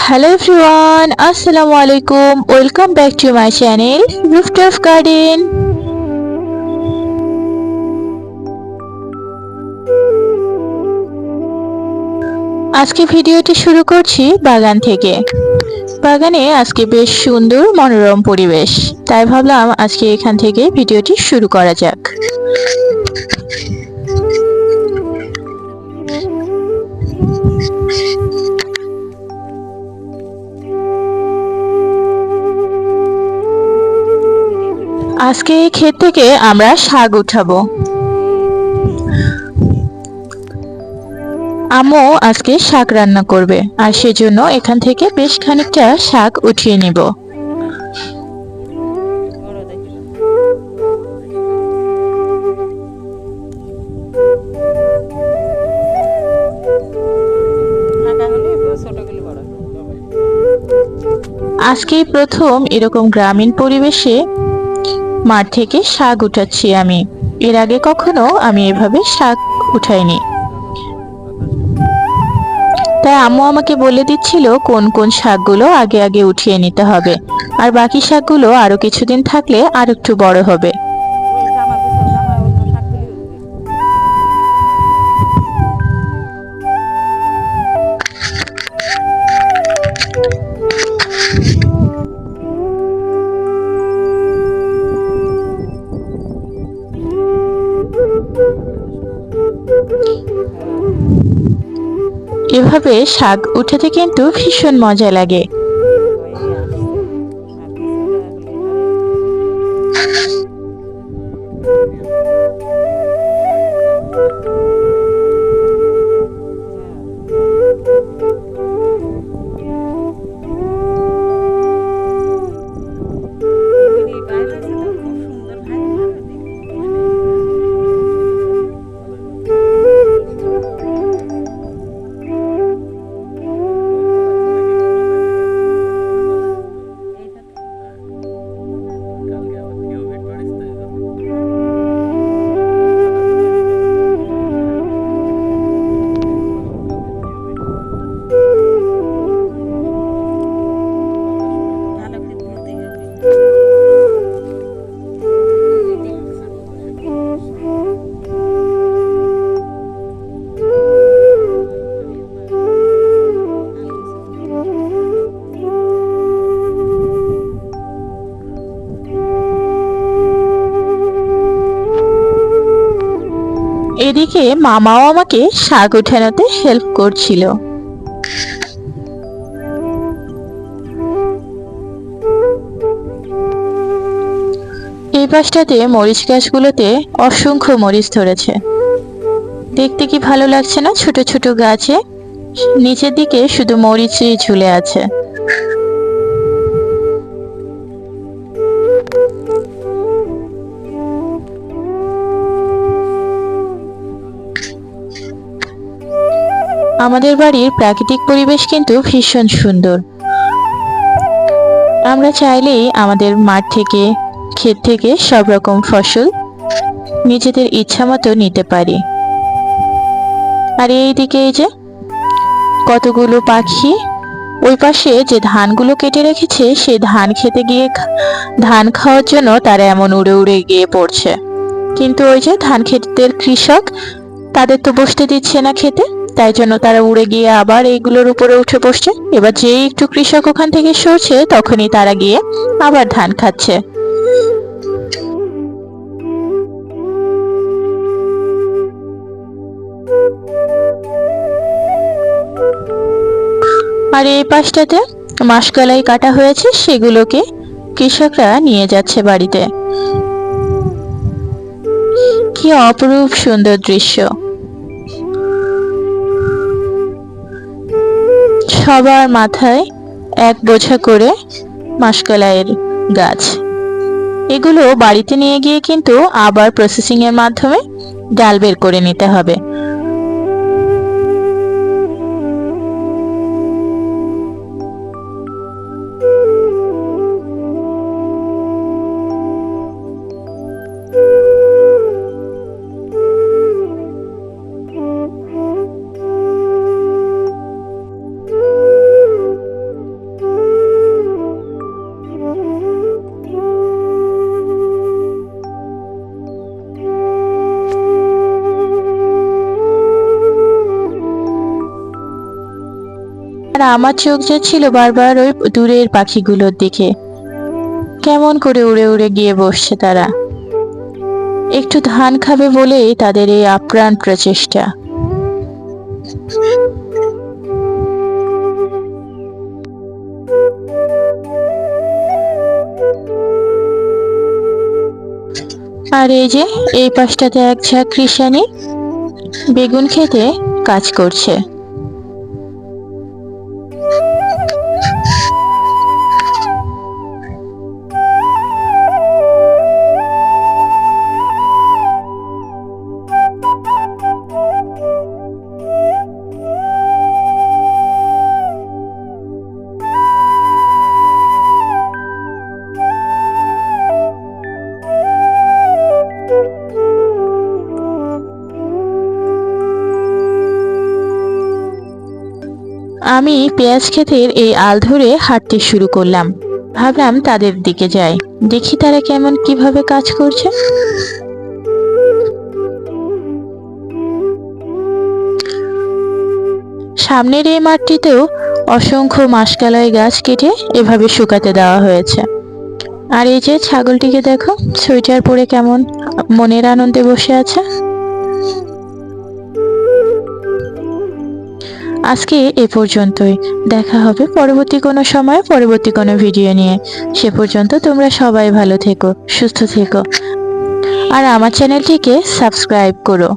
Hello everyone, Assalamu alaikum. Welcome back to my channel Rooftop Garden. আজকে ভিডিওটি শুরু করছি বাগান থেকে। বাগানে আজকে বেশ সুন্দর মনোরম পরিবেশ, তাই ভাবলাম আজকে এখান থেকে ভিডিওটি শুরু করা যাক। আজকে এই ক্ষেত থেকে আমরা শাক উঠাবো। আম্মু আজকে শাক রান্না করবে, আর সেজন্য এখান থেকে বেশ খানিকটা শাক উঠিয়ে নিব। আজকেই প্রথম এরকম গ্রামীণ পরিবেশে মাঠ থেকে শাক উঠাচ্ছি আমি। এর আগে কখনো আমি এভাবে শাক উঠাইনি। তাই আম্মু আমাকে বলে দিচ্ছিল কোন কোন শাকগুলো আগে আগে উঠিয়ে নিতে হবে, আর বাকি শাকগুলো আরো কিছুদিন থাকলে আর একটু বড় হবে। এভাবে শাক উঠাতে কিন্তু ভীষণ মজা লাগে। এদিকে মামাও আমাকে শাক উঠানোতে হেল্প করছিল। এই পাশটাতে মরিচ গাছগুলোতে অসংখ্য মরিচ ধরেছে। দেখতে কি ভালো লাগছে না? ছোট ছোট গাছে নিচের দিকে শুধু মরিচই ঝুলে আছে। আমাদের বাড়ির প্রাকৃতিক পরিবেশ কিন্তু ভীষণ সুন্দর। আমরা চাইলেই আমাদের মাঠ থেকে, ক্ষেত থেকে সব রকম ফসল নিজেদের ইচ্ছা মতো নিতে পারি। আর এইদিকে এই যে কতগুলো পাখি ওই পাশে যে ধানগুলো কেটে রেখেছে সেই ধান খেতে গিয়ে ধান খাওয়ার জন্য তারা এমন উড়ে উড়ে গিয়ে পড়ছে। কিন্তু ওই যে ধান ক্ষেতের কৃষক, তাদের তো বসতে দিচ্ছে না খেতে, তাই জন্য তারা উড়ে গিয়ে আবার এইগুলোর উপরে উঠে বসছে। এবার যেই একটু কৃষক ওখান থেকে সরছে তখনই তারা গিয়ে আবার ধান খাচ্ছে। আর এই পাশটাতে মাসকলাই কাটা হয়েছে, সেগুলোকে কৃষকরা নিয়ে যাচ্ছে বাড়িতে। কি অপরূপ সুন্দর দৃশ্য! সবার মাথায় এক বোঝা করে মাসকলাইয়ের গাছ। এগুলো বাড়িতে নিয়ে গিয়ে কিন্তু আবার প্রসেসিং এর মাধ্যমে ডাল বের করে নিতে হবে। আর আমার চোখ যাচ্ছিল বারবার ওই দূরের পাখিগুলোর দিকে। কেমন করে উড়ে উড়ে গিয়ে বসছে তারা। একটু ধান খাবে বলেই তাদের এই আপ্রাণ প্রচেষ্টা। আর এই যে এই পাশটাতে এক ঝাঁক কৃষানি বেগুন খেতে কাজ করছে। আমি পেঁয়াজ ক্ষেতের এই আল ধরে হাঁটতে শুরু করলাম। ভাবলাম তাদের দিকে যাই, দেখি তারা কেমন কিভাবে কাজ করছে। সামনের এই মাঠটিতেও অসংখ্য মাষকলাই গাছ কেটে এভাবে শুকাতে দেওয়া হয়েছে। আর এই যে ছাগলটিকে দেখো, সোয়েটার পরে কেমন মনের আনন্দে বসে আছে। আজকে এ পর্যন্তই। দেখা হবে পরবর্তী কোনো সময় পরবর্তী কোনো ভিডিও নিয়ে। সে পর্যন্ত তোমরা সবাই ভালো থেকো, সুস্থ থেকো, আর আমার চ্যানেলটিকে সাবস্ক্রাইব করো।